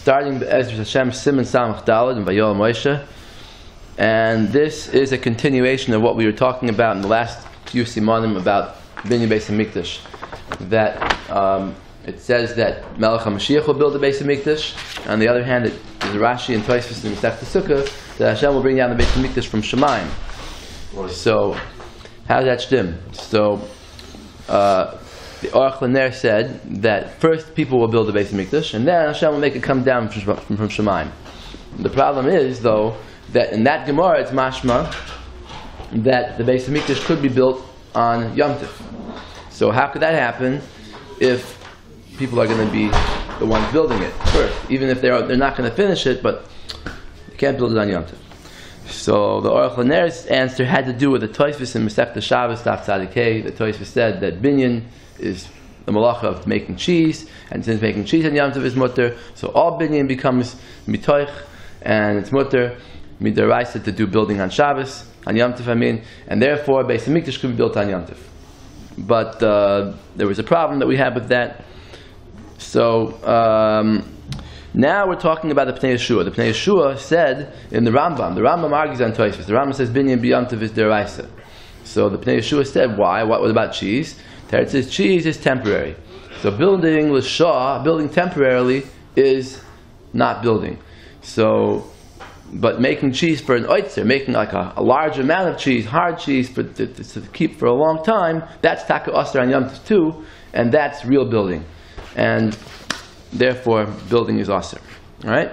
starting the Ezra Hashem Siman Samach Daled and Vayoel Moshe, and this is a continuation of what we were talking about in the last few Simanim about Binyan Beis Hamikdash. That it says that Melech HaMashiach will build the Beis Hamikdash. On the other hand, it is Rashi and Tosfos in Masechta Sukkah that Hashem will bring down the Beis Hamikdash from Shemayim. So, how does that stem? So, the Aruch LaNer said that first people will build the Beis Hamikdash, and then Hashem will make it come down from Shemayim. The problem is, though, that in that Gemara it's mashma that the Beis Hamikdash could be built on Yom Tov. So how could that happen if people are going to be the ones building it first? Even if they're not going to finish it, but you can't build it on Yom Tov. So the Aruch LaNer's answer had to do with the Tosfos in Masechta Shabbos Daf Tzadikei. The Tosfos said that binyan is the malacha of making cheese, and since making cheese on Yom Tov is mutter, so all binyan becomes mitoich, and it's mutter midaraisa to do building on Shabbos, on Yom Tov and therefore Beis Hamikdash could be built on Yom Tov. But there was a problem that we had with that. So now we're talking about the Pnei Yeshua. The Pnei Yeshua said in the Rambam argues on Tosfos. The Rambam says binyan b'Yom Tov is deraisa. So the Pnei Yeshua said, why? What about cheese? Teretz says cheese is temporary. So building l'shah, building temporarily, is not building. So, but making cheese for an oitzer, making like a large amount of cheese, hard cheese to keep for a long time, that's taka osir on Yom Tov too, and that's real building. And therefore, building is osir. Alright?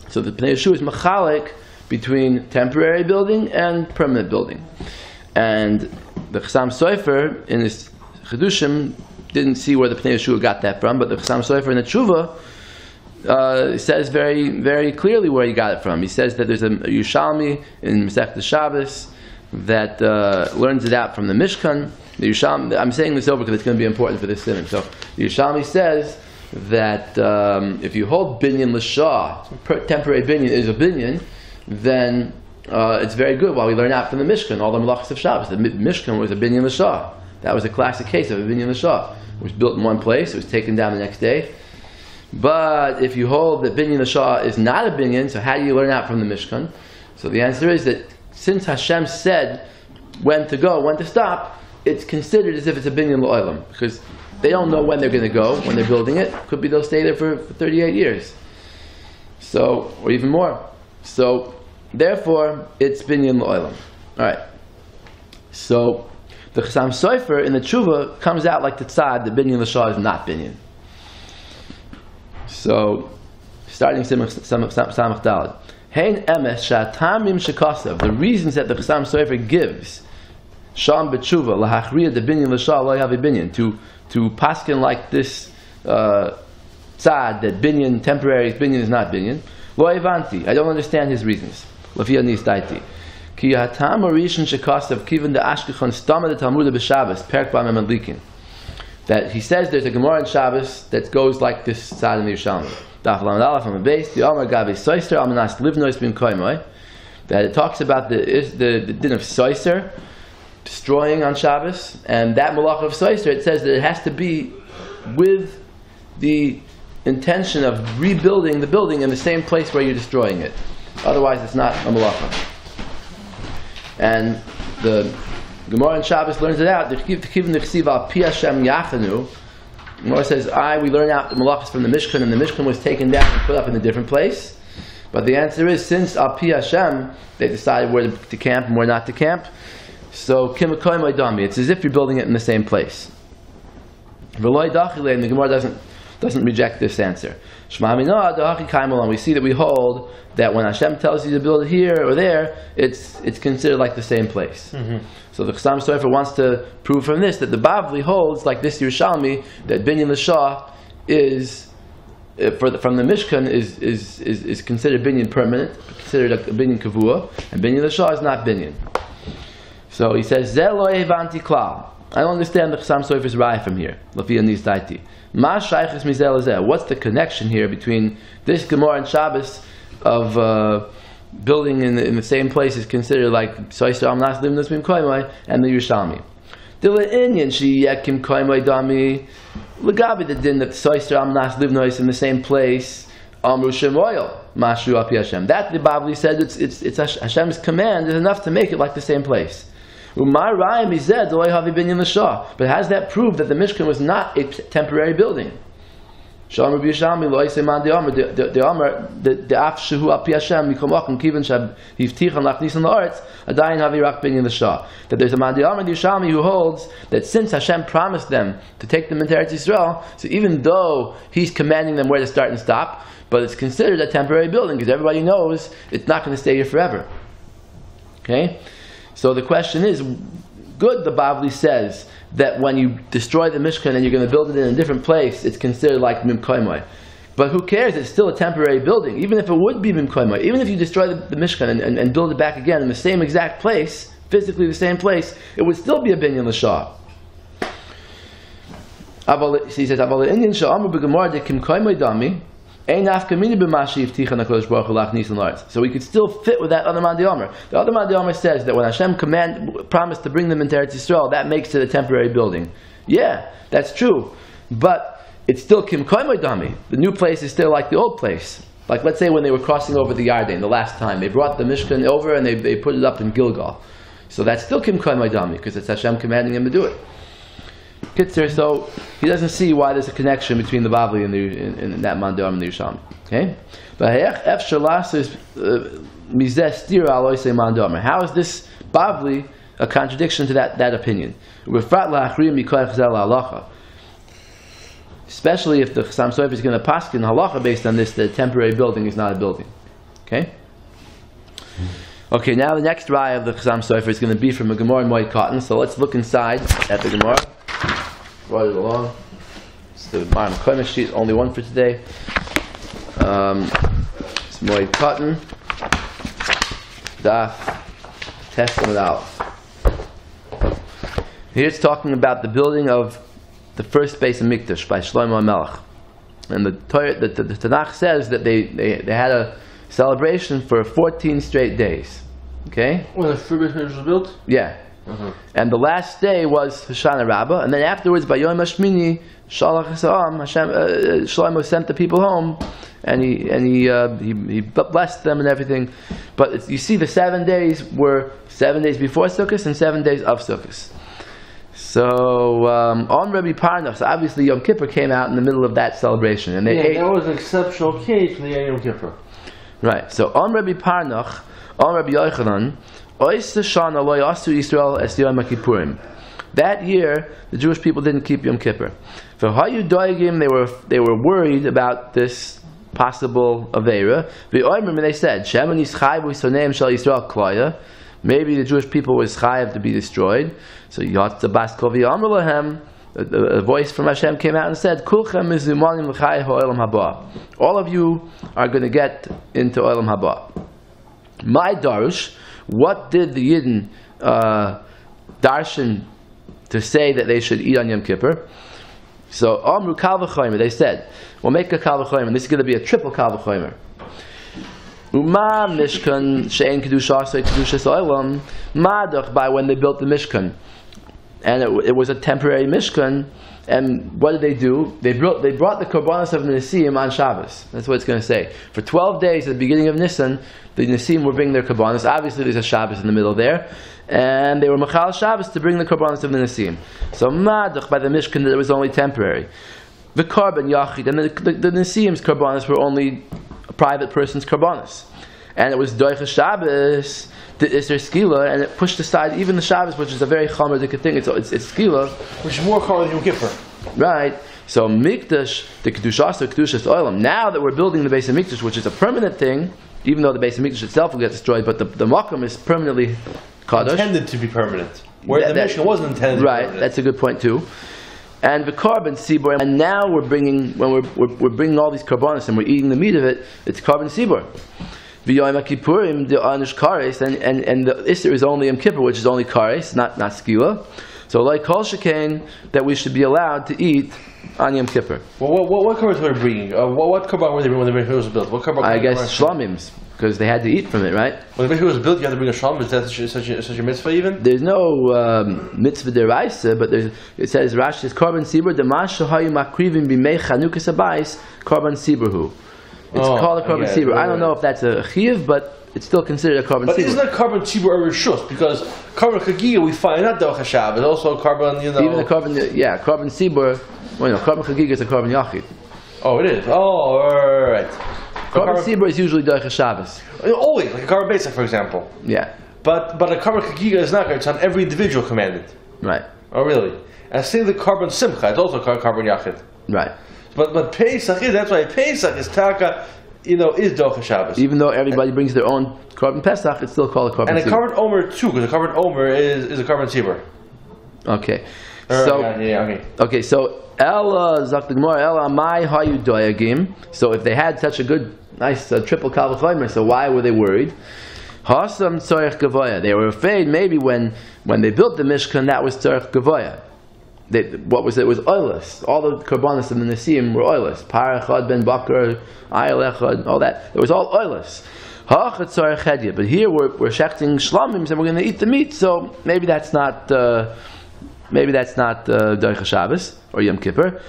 So the Pnei Yeshua is machalik between temporary building and permanent building. And the Chassam Sofer in his Chedushim didn't see where the Pnei Yeshua got that from, but the Chassam Sofer in the Tshuva says very, very clearly where he got it from. He says that there's a Yerushalmi in Masechta Shabbos that learns it out from the Mishkan. The Yerushalmi, I'm saying this over because it's going to be important for this Siman. So the Yerushalmi says that if you hold binyan l'shah, temporary binyan is a binyan, then it's very good while we learn out from the Mishkan, all the malachas of Shabbos. The Mishkan was a binyan l'shah. That was a classic case of a binyan l'shah. It was built in one place, it was taken down the next day. But if you hold that binyan l'shah is not a binyan, so how do you learn out from the Mishkan? So the answer is that since Hashem said when to go, when to stop, it's considered as if it's a binyan l'olam, because they don't know when they're going to go, when they're building it. Could be they'll stay there for 38 years. So, or even more. So, therefore, it's binyan l'olam. Alright. So, the Chassam Sofer in the Tshuva comes out like the tzad, the binyan l'shah is not binyan. So, starting Samach Daled. Hein emes sha'tamim shekasav, the reasons that the Chassam Sofer gives, sham b'tshuva, lahachriya the binyan l'shah lo yavi binyan, to paskin like this tzad, that binyan, temporary binyan is not binyan, lo evanti, I don't understand his reasons. L'fi ani staiti. Ki hatam arishin shekasav kiven the ashkechon stama the Talmud b'Shabbos perk b'amem adlikin. That he says there's a Gemara in Shabbos that goes like this tzad in the Yerushalmi. Daf lamed aleph on the base, the Omer gavi soister almanas livnois bin koimoy. That it talks about the din of soister, destroying on Shabbos, and that malach of soister, it says that it has to be with the intention of rebuilding the building in the same place where you're destroying it. Otherwise, it's not a malacha. And the Gemara in Shabbos learns it out. The Gemara says, we learn out the malachas from the Mishkan, and the Mishkan was taken down and put up in a different place. But the answer is, since Al Pi Hashem, they decided where to camp and where not to camp. So, Kimakoy Moidami, it's as if you're building it in the same place. And the Gemara doesn't reject this answer. We see that we hold that when Hashem tells you to build it here or there, it's considered like the same place. Mm-hmm. So the Chassam Sofer wants to prove from this that the Bavli holds, like this Yerushalmi, that binyan l'shah is from the Mishkan is considered binyan permanent, considered a binyan kavua, and binyan l'shah is not binyan. So he says, Ze lo evanti klal. I don't understand the Chassam Sofer's raya from here. L'fi ani staiti. Ma shaychus mizeh lezeh. What's the connection here between this Gemara and Shabbos of building in the same place is considered like soister amnas livnos bim koimai and the Yerushalmi? Dila inyan she yekim koimai dami Lagabi the din that soister amnas livnos in the same place Amru Shemoil, Mashu Api Hashem. That the Bavli said it's Hashem's command is enough to make it like the same place. But has that proved that the Mishkan was not a temporary building? That there's a man Yishalmi who holds that since Hashem promised them to take them into Eretz Yisrael, so even though He's commanding them where to start and stop, but it's considered a temporary building because everybody knows it's not going to stay here forever. Okay? So the question is, good, the Bavli says that when you destroy the Mishkan and you're going to build it in a different place, it's considered like Mim Koimoi. But who cares? It's still a temporary building. Even if it would be Mim Koimoi, even if you destroy the Mishkan and build it back again in the same exact place, physically the same place, it would still be a binyan l'shah. He says, "Aval Indian sha'amru b'gemar de kim koimoi dami ein afkamini b'mashi yivticha nakadosh baruch hu lachnis l'naretz." So we could still fit with that other man d'Omer. The other man d'Omer says that when Hashem promised to bring them into Eretz Yisrael, that makes it a temporary building. Yeah, that's true, but it's still kim koimoi dami. The new place is still like the old place. Like let's say when they were crossing over the Yarden the last time, they brought the Mishkan over and they put it up in Gilgal. So that's still Kim Koimoi Dami, because it's Hashem commanding him to do it. Kitzer, so he doesn't see why there's a connection between the Bavli and that Mandam and the Yerushalmi. Okay? How is this Bavli a contradiction to that opinion? Especially if the Chassam Sofer is going to paskin halacha based on this, the temporary building is not a building. Okay? Okay, now the next raya of the Chassam Sofer is going to be from a Gemara in Moed Cotton. So let's look inside at the Gemara. Brought it along. It's the Maamar Kohen sheet, only one for today. It's Moed Cotton. Daf Testament Aleph. Here it's talking about the building of the first base of Mikdash by Shlomo HaMelech. And the Tanakh says that they had a celebration for 14 straight days. Okay? When the first base was built? Yeah. And the last day was Hoshana Rabbah, and then afterwards, by Yom HaShmini, Shlomo sent the people home, and he blessed them and everything. But you see, the 7 days were 7 days before Sukkot and 7 days of Sukkot. So on Rabbi Parnach, so obviously Yom Kippur came out in the middle of that celebration, and they ate. That was an exceptional case for the Yom Kippur. Right. So on Rabbi Parnach, on Rabbi Yochanan, that year the Jewish people didn't keep Yom Kippur. For Hayu Doigim, they were worried about this possible Aveira. And they said, maybe the Jewish people was chayav to be destroyed. So a voice from Hashem came out and said, all of you are going to get into Olam Haba. My darush, what did the Yidden darshan to say that they should eat on Yom Kippur? So Amru Kal V'chomer, they said, we'll make a Kal V'chomer, and this is going to be a triple Kal V'chomer. Uma Mishkan Shein Kedusha So Kedushas Olam Madach, by when they built the Mishkan, and it was a temporary Mishkan. And what did they do? They brought the Korbanos of Nisim on Shabbos. That's what it's going to say. For 12 days at the beginning of Nisan, the Nisim were bringing their Korbanos. Obviously there's a Shabbos in the middle there. And they were Machal Shabbos to bring the Korbanos of the Nisim. So Madach, by the Mishkan, that it was only temporary. The Korban Yachid, and the Nisim's Korbanos were only a private person's Korbanos. And it was Doicha Shabbos, the Isser Skila, and it pushed aside even the Shabbos, which is a very chomerdik thing. It's Skila, which is more chomer than Yom Kippur. Right. So Mikdash, the Kedushas or Kedushas Olam. Now that we're building the base of Mikdash, which is a permanent thing, even though the base of Mikdash itself will get destroyed, but the Makom is permanently Kadosh. Intended to be permanent. Where the Mishkan wasn't intended to be permanent. Right. That's a good point too. And the Korban Sibor, and now we're bringing, when we're bringing all these Korbanos and we're eating the meat of it, it's Korban Sibor. V'yom Kippurim the Anish Kares, and the Isser is only Yom Kippur, which is only Kares, not Skila. So like Kol Shekain, that we should be allowed to eat on Yom Kippur. Well, what korban were they bringing? What korban were they bringing when the Beit was built? What korban? I guess Shlomim's, because they had to eat from it, right? When the Beit was built, you had to bring a Shlomim. Is that such a mitzvah even? There's no mitzvah deraisa, but it says Rashi is Korban Sibur Damash Shahayu Makrivim B'mei Chanukas Abayis Korban Siburhu. It's called a korban tzibur. I don't know if that's a chiyuv, but it's still considered a korban tzibur. But isn't that korban tzibur a rishus? Because korban chagiga we find not Docha Shabbos, but also korban, Even the korban, korban tzibur. Well, no, korban chagiga is a korban yachid. Oh, it is. Oh, right. Korban tzibur is usually Docha Shabbos. Always, like a korban Pesach, for example. Yeah. But a korban chagiga is not. It's on every individual commanded. Right. Oh, really? And same the korban simcha. It's also korban yachid. Right. But Pesach is, that's why Pesach is taka, is Docha Shabbos. Even though everybody brings their own korban Pesach, it's still called a korban tzibur. And a korban omer too, because a korban omer is a korban tzibur. Okay. Okay, so Ella Zak the Gemara, Ella Mai Hayu Doyagim. So if they had such a good, nice triple kal v'chomer, so why were they worried? Hasam tzorech gavoya. They were afraid maybe when they built the Mishkan, that was tzorech gavoya. What was it? It was oilers. All the korbanos in the Nesiim were oilers. Parachad ben Bakar, Ayel Echad, all that. It was all oilers. But here we're shechting shlamim, and we're going to eat the meat. So maybe that's not Docha Shabbos or Yom Kippur.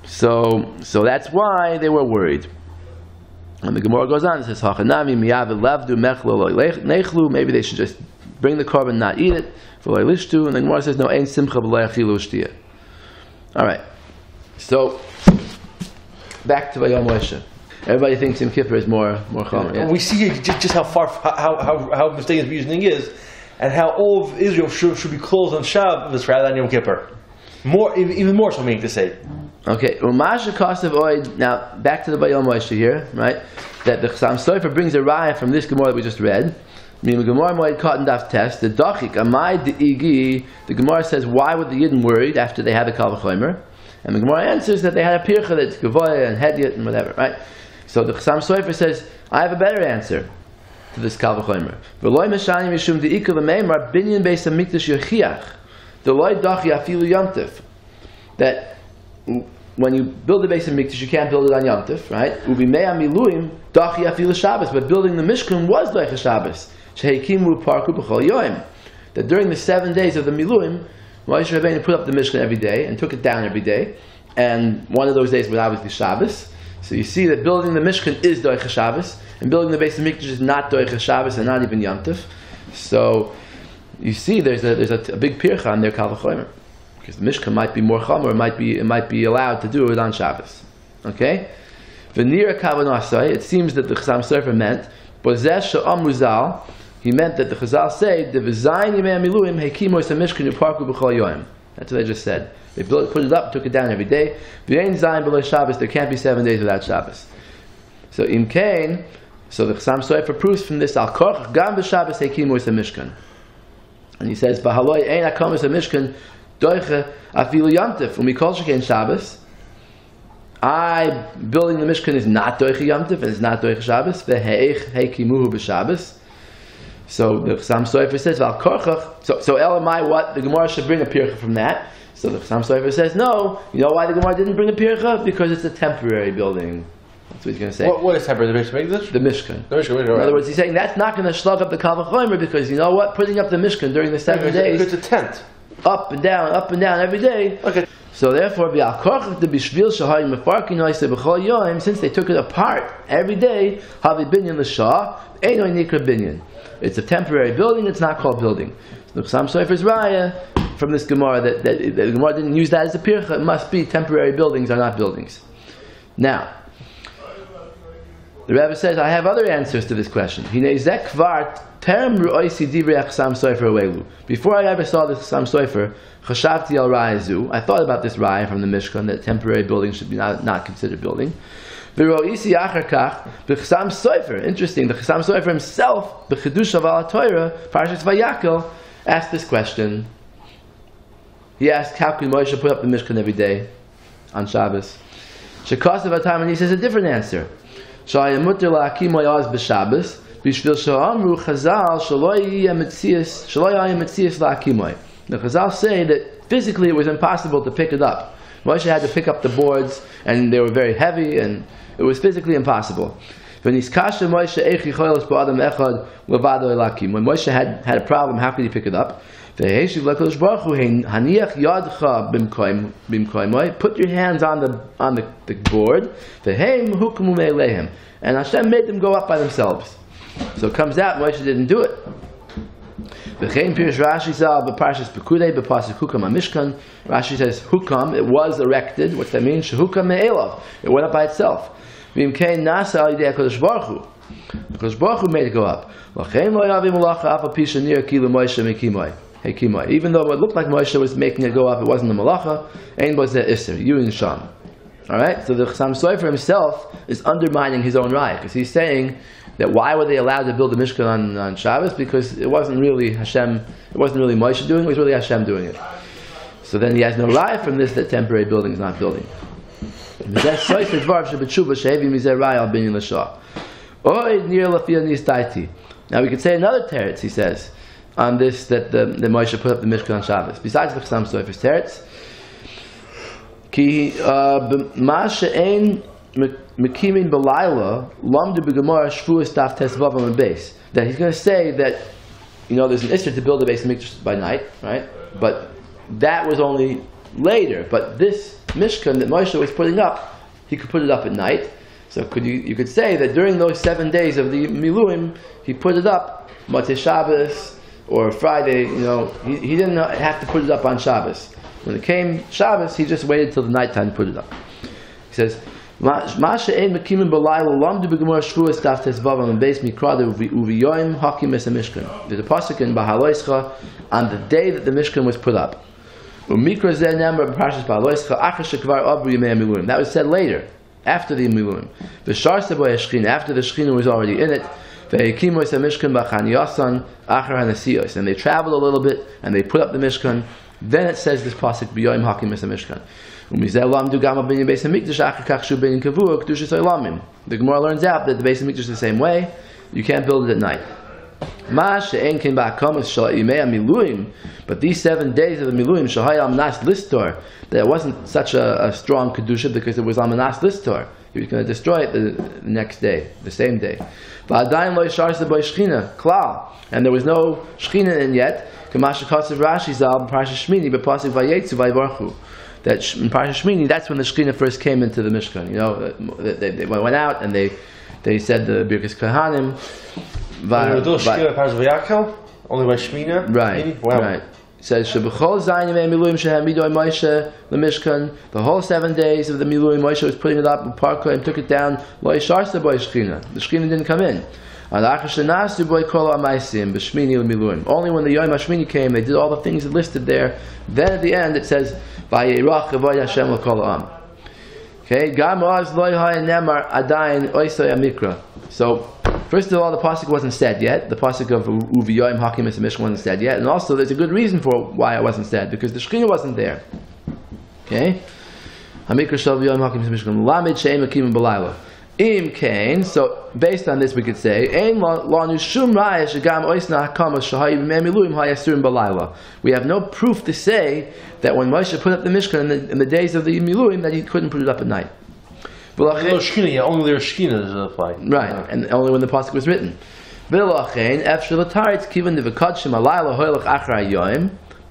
So that's why they were worried. And the Gemara goes on and says, "Hachanami miyav levdu mechlo nechlu." Maybe they should just bring the korban, not eat it. And the Gemara says, "No, ein simcha b'lo yachilu shtiyah." All right. So back to Vayoel Moshe. Everybody thinks Yom Kippur is more chomer. Yeah. We see just how mistaken the reasoning is, and how all of Israel should be closed on Shabbos rather than Yom Kippur. Even more so, meaning to say. Okay, now back to the Vayoel Moshe here, right? That the Chassam Sofer brings a raya from this Gemara that we just read. Meaning the Gemara Moed Cotton Daf test, the Dachik Amai De'igi, the Gemara says, why were the Yidden worried after they had the Kal V'chomer? And the Gemara answers that they had a Pircha that's Gavoya and Hedyot and whatever, right? So the Chassam Sofer says, I have a better answer to this Kal V'chomer. V'loi Meshani Mishum De'ika L'meimar Binyan Beis HaMikdash Yechiach the Loi Dachi Afilu Yomtiv, that when you build the base of Mikdash, you can't build it on Yom Tov, right? Ubimei Miluim Dachi Afilu Shabbos, but building the Mishkan was Docha Shabbos. Shehekimu Parku B'chol Yoim. That during the 7 days of the Miluim, Moshe Rabbeinu put up the Mishkan every day and took it down every day, and one of those days was obviously Shabbos. So you see that building the Mishkan is Docha Shabbos, and building the base of Mikdash is not Docha Shabbos and not even Yom Tov. So you see, there's a big pircha on their Kal V'chomer, because the Mishkan might be more chomer, it might be allowed to do it on Shabbos. Okay, v'nira kavanasai. It seems that the Chassam Sofer meant bozesh she'amru zal. He meant that the Chazal say the v'zayin yimei miluim hekimos hamishkan uparku b'chol yoyim. That's what I just said. They put it up, took it down every day. V'yein zayin below Shabbos. There can't be 7 days without Shabbos. So im kain. So the Chassam Sofer proves from this al korach gam b'Shabbos hekimos hamishkan. And he says, "Bahaloi ein akamas hamishkan doicha afilu yomtiv umikol shekein Shabbos." Building the Mishkan is not doicha yomtiv and it's not doicha Shabbos. Veheich hekimuhu b'Shabbos. So the Chassam Sofer says, "Val korchach." So elamai, what the Gemara should bring a pircha from that. So the Chassam Sofer says, "No, you know why the Gemara didn't bring a pircha? Because it's a temporary building." That's what he's going to say. What is temporary? The Mishkan? The Mishkan. The Mishkan. In other words, he's saying that's not going to slug up the Kal V'chomer, because you know what? Putting up the Mishkan during the 7 days. It's a tent. Up and down every day. Okay. So therefore, since they took it apart every day, it's a temporary building, it's not called building. So the Chassam Sofer's raya from this Gemara that the Gemara didn't use that as a pircha, it must be temporary buildings are not buildings. Now, the Rabbi says, I have other answers to this question. Before I ever saw this Chassam Sofer, Chashavti al Ra'azu, I thought about this raya from the Mishkan, that temporary buildings should be not considered building. Interesting, the Chassam Sofer himself, the Chidush of al Torah, Parshas Vayakel, asked this question. He asked, how can Moshe put up the Mishkan every day on Shabbos? Shekasav Atam, and he says a different answer. The Chazal say that physically it was impossible to pick it up. Moshe had to pick up the boards, and they were very heavy, and it was physically impossible. When Moshe had a problem, how could he pick it up? Put your hands on the board. And Hashem made them go up by themselves. So it comes out Moshe didn't do it. Rashi says hukam, it was erected. What's that mean? Shehukam me'elav. It went up by itself. Because Baruch Hu made it go up. Even though it looked like Moshe was making it go up, it wasn't the malacha. Ein was the iser, Yun Sham. Alright, so the Chassam Sofer himself is undermining his own right, because he's saying that why were they allowed to build the Mishkan on Shabbos? Because it wasn't really Hashem, it wasn't really Moshe doing it, it was really Hashem doing it. So then he has no right from this that temporary building is not building. Now we could say another teretz, he says, on this, that the Moshe put up the Mishkan on Shabbos. Besides the Chassam Sofer's teretz, Ki ma she'ein mekimin b'layla lamdu b'gemara Shevuos daf tes vav on the base. That he's going to say that, there's an issue to build a base mikdash by night, right? But that was only later. But this Mishkan that Moshe was putting up, he could put it up at night. So you could say that during those 7 days of the Miluim, he put it up Motzei Shabbos or Friday. He didn't have to put it up on Shabbos. When it came Shabbos, he just waited till the nighttime to put it up. He says, There's a pasuk in Bahaloischa on the day that the Mishkan was put up. That was said later, after the Miluim. After the Shekhinah was already in it. And they traveled a little bit and they put up the Mishkan. Then it says this pasuk b'yoyim hakim es hamishkan. The Gemara learns out that the Beis Hamikdash is the same way. You can't build it at night. But these 7 days of the Miluim, that it wasn't such a strong kedusha because it was Amanas Listor. He was going to destroy it the next day, the same day. And there was no Shekhinah in yet. That in Parashat Shmini, that's when the Shekhinah first came into the Mishkan. They went out and they said the Birkas Kohanim. Only by Shmina? Right. Wow. Right. It says Shebechol Zayin Miluim Shehamidoy Moshe the Mishkan. The whole 7 days of the Miluim, Moshe was putting it up. Parkoy and took it down. Lo Yisharsa Boy Shekhinah. The Shekhinah didn't come in. Only when the Yom HaShmini came, they did all the things listed there. Then at the end it says, Vayirach Avoy Hashem L'Kol Ha'am. Okay, so first of all, the pasuk wasn't said yet. The pasuk of Uviyayim Hakim Es Mishkan wasn't said yet, and also there's a good reason for why it wasn't said, because the Shekhinah wasn't there. Okay, Hamikra Shel Uviyayim Hakim Es Mishkan Lamed She'em Hakim B'Layla. Im Kain. So based on this, we could say Ein Lanu Shum Raya Shegam Oisna Hakama Shahayim Miluim Hayasurim B'Layla. We have no proof to say that when Moshe put up the Mishkan in the days of the Miluim that he couldn't put it up at night. Only their Shekhinah is applied. Right, and only when the pasuk was written.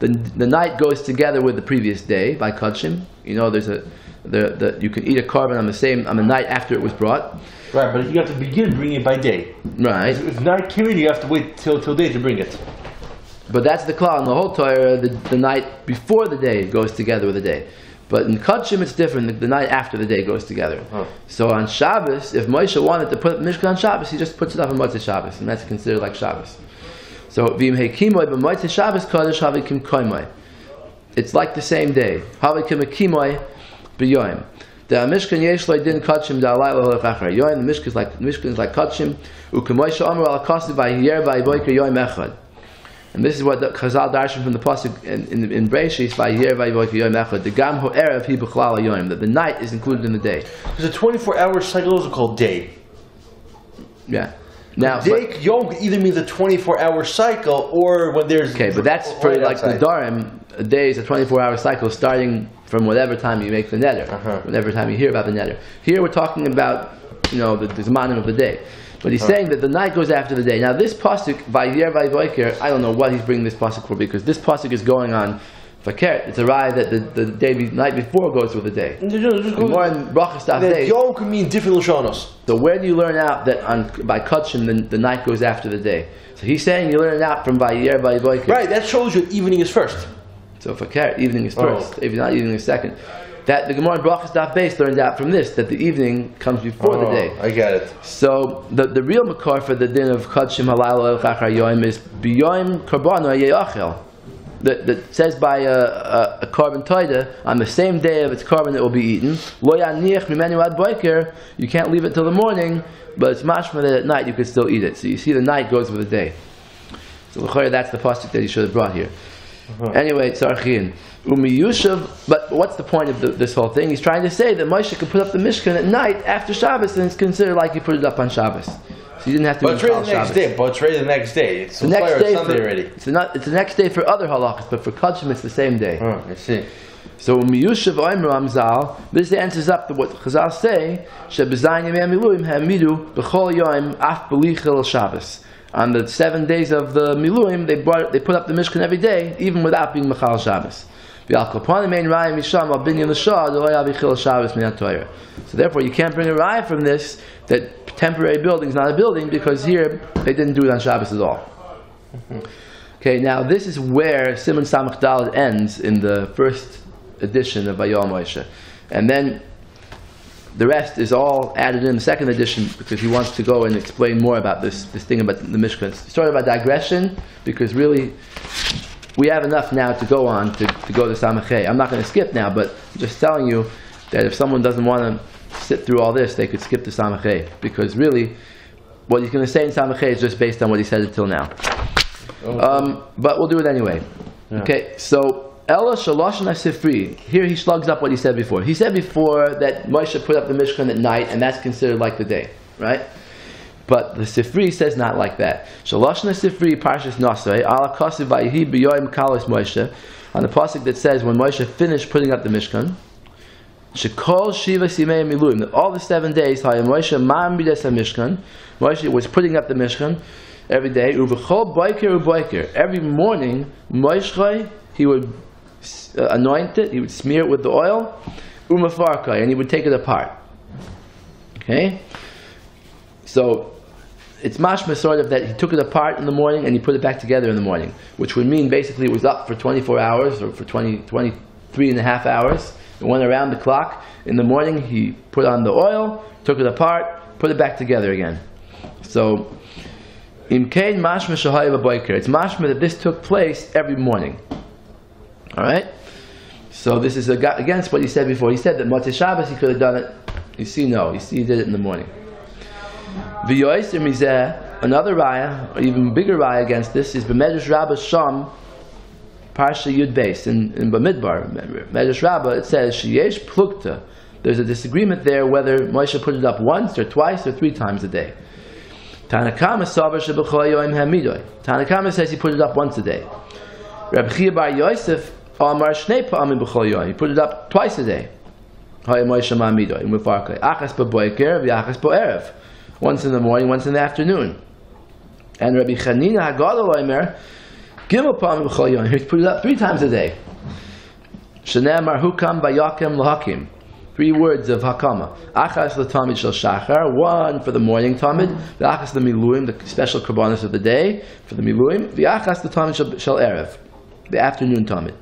The night goes together with the previous day by Kadshim. There's you can eat a carbon on the night after it was brought. Right, but you have to begin bringing it by day. Right. If night came in, you have to wait till day to bring it. But that's the klal in the whole Torah. The night before the day goes together with the day. But in Kadshim it's different. The night after the day goes together. Huh. So on Shabbos, if Moshe wanted to put Mishkan on Shabbos, he just puts it up on Motzei Shabbos, and that's considered like Shabbos. So v'im hekimoy b'Motzei Shabbos kodesh havikim koimoy. It's like the same day. Havikim hekimoy b'yoyim. The Mishkan yesh lo din Kadshim da'alayla holech achar yoyim. The Mishkan is like Kadshim. U'kemoy she'omer al kasiv v'yiyer v'yivoyker yoyim echad. And this is what the Chazal darshan from the pasuk in Breishis v'yiyer v'yivoyker yoyim echad. The gam ho'erev hi b'chlal yoyim. That the night is included in the day. Because a 24-hour cycle is called day. Yeah. Now, day yom either means a 24-hour cycle or when there's. Okay, but that's for like outside. The Darim. A day is a 24-hour cycle starting from whatever time you make the neder, whatever time you hear about the neder. Here we're talking about the Zmanim of the day. But he's saying that the night goes after the day. Now this pasuk, Vayer Vayoker, I don't know what he's bringing this pasuk for, because this pasuk is going on Fakert. It's a raya that the night before goes through the day. More in Brachas Daf Day. Yom can mean different lashonos. So where do you learn out that by Kutshim the night goes after the day? So he's saying you learn it out from Vayer Vayoker. Right, that shows you evening is first. So Fakert, evening is first. If not, evening is second. That the Gemara in Brachas Daf Beis learned out from this, that the evening comes before the day. I get it. So the real makar for the din of Kutshim Halal El Chachar Yoim is B'Yoim Karbana Ye'achel. That says by a carbon toida, on the same day of its carbon it will be eaten. Lo yaniach mimenu ad boiker, you can't leave it till the morning, but it's mashma that at night you can still eat it. So you see the night goes with the day. So that's the pasuk that he should have brought here. Anyway, Tzarchin. Umiyushav, but what's the point of this whole thing? He's trying to say that Moshe could put up the Mishkan at night after Shabbos, and it's considered like he put it up on Shabbos. So you didn't have to. But it's ready the next day. But it's ready the next day. It's the next day Sunday already. It's the next day for other halachas, but for Kutshim it's the same day. I see. So Umiyushav Oimru Amzal, this answers up to what Chazal say. Shebezayin Yemei Miluim Hamidu B'chol Yom Af B'lichil Shabbos. On the 7 days of the Miluim, they put up the Mishkan every day, even without being Machal Shabbos. So therefore, you can't bring a raya from this that temporary building is not a building, because here they didn't do it on Shabbos at all. Okay, now this is where Siman Samach Daled ends in the first edition of Vayoel Moshe, and then the rest is all added in the second edition, because he wants to go and explain more about this thing about the Mishkan. Started by digression, because really we have enough now to go on to go to Samachay. I'm not going to skip now, but I'm just telling you that if someone doesn't want to sit through all this, they could skip to Samachay, because really what he's going to say in Samachay is just based on what he said until now. But we'll do it anyway. Yeah. Okay, so Ella Shalosh and Sifri. Here he slugs up what he said before. He said before that Moshe put up the Mishkan at night, and that's considered like the day, right? But the Sifri says not like that. Shalosh and Sifri Parshas Nasai Ala Kasiv Vayihi B'Yoim Kalos Moshe, on the pasuk that says when Moshe finished putting up the Mishkan, Shekol Shiva Simei Miluim, that all the 7 days Hayam Moshe Ma'amidas HaMishkan, Moshe was putting up the Mishkan every day. Uvechol Boiker Uboiker, every morning Moshe he would anoint it, he would smear it with the oil, umafarkai, and he would take it apart. Okay? So, it's mashma sort of that he took it apart in the morning and he put it back together in the morning, which would mean basically it was up for 24 hours, or for 23 and a half hours. It went around the clock. In the morning he put on the oil, took it apart, put it back together again. So, imkein mashma shahaya b'boiker, it's mashma that this took place every morning. Alright? So this is against what he said before. He said that Motzei Shabbos he could have done it. You see, no. You see, he did it in the morning. V'yoyser mizeh, another raya, or even bigger raya against this, is B'medrash Rabbah Sham, Parsha Yud Beis, in Bamidbar. Medrash Rabbah, it says, Sheyesh Plukta. There's a disagreement there whether Moshe put it up once, or twice, or 3 times a day. Tanakama Sabar Shebechol Yoim Hamidoy. Tanakama says he put it up once a day. Rabbi Bar Yosef Amar Shnei Pa'amim B'chol Yom. He put it up twice a day. Hayam Moshe Ma'amido in Mufarkei. Achas b'boiker v'achas b'erev. Once in the morning, once in the afternoon. And Rabbi Chanina Hagadol Omer Gimel Pa'amim B'chol Yom. He put it up 3 times a day. Shnei Amar Hukam Bayakem L'Hakim. 3 words of Hakama. Achas L'Tamid Shel Shachar. 1 for the morning Tamid. V'achas L'Miluim, the special Karbanos of the day for the Miluim. V'achas L'Tamid Shel Erev, the afternoon Tamid.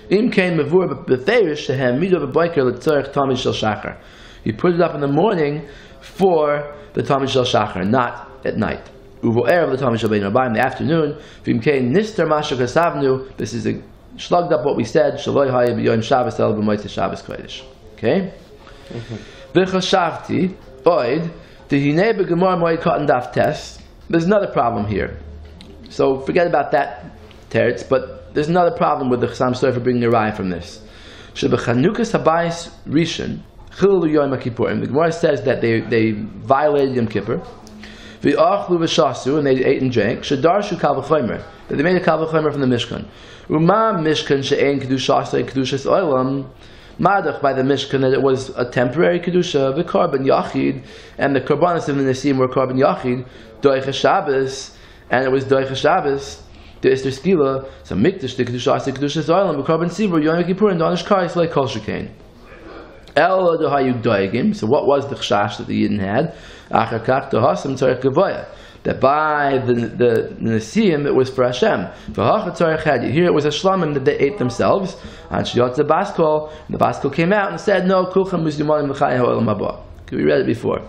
Im kein mevur b'ferish shehem mido b'boiker l'tzorech Tamid Shel Shachar. You put it up in the morning for the Tamid Shel Shachar, not at night. Uvo erev l'Tamid Shel Bein Rabbi, in the afternoon. V'im kein nister masha kasavnu. This is slugged up what we said. Shaloi haya b'yoyim Shabbos el b'motzei Shabbos kodesh. Okay. V'chashavti oid tehine b'gemar moed cotton daf tes. There's another problem here. So forget about that teretz, but there's another problem with the Chassam Sofer bringing a raya from this. Shebechanukas habayis rishon chilu yom kippurim. The Gemara says that they violated Yom Kippur. V'achlu v'shasu, and they ate and drank. Shedarshu kal v'chomer, that they made a kal v'chomer from the Mishkan. Uma Mishkan she'ein kedushas kedushas olam Madach by the Mishkan that it was a temporary kedusha, the korban yachid, and the korbanos of the Nisim were korban yachid, doicha Shabbos, and it was doicha Shabbos. The Esther Skila, so Mikdash, the kedusha, the kedusha Zoylam, the korban sibur, Yom Kippur, and Donish Karis like Kol Shekain. El Dohayu Doigim. So what was the chashash that the Yidden had? Achar Kach Dohasam Tzarech Gavoya. That by the Nesiim it was for Hashem. Here it was a shlamim that they ate themselves. And Shiyot the Baskol, the Baskol came out and said, no, Kulchem Muslimanim L'chayim Ha'olam Haba. We read it before.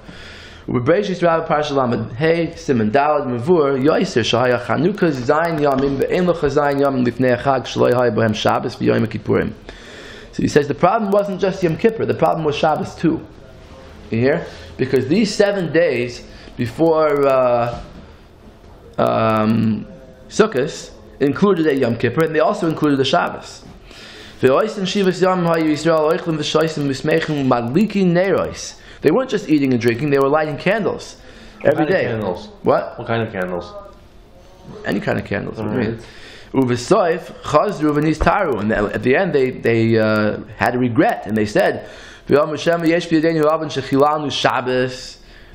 Ubebreshis Rabbi Parshalamad, hey, Siman Dalad Mavur, Yoiser Shahaya Chanukah Zayin Yamim, Ve'en Locha Zayin Yamim Lifnei Achag Shaloi Hai Bohem Shabbos V'Yom Kippurim. So he says the problem wasn't just Yom Kippur, the problem was Shabbos too. You hear? Because these 7 days before Sukkot included a Yom Kippur, and they also included the Shabbos. They weren't just eating and drinking, they were lighting candles every day. Candles? What? What kind of candles? Any kind of candles. What do you mean? And at the end they had a regret, and they said,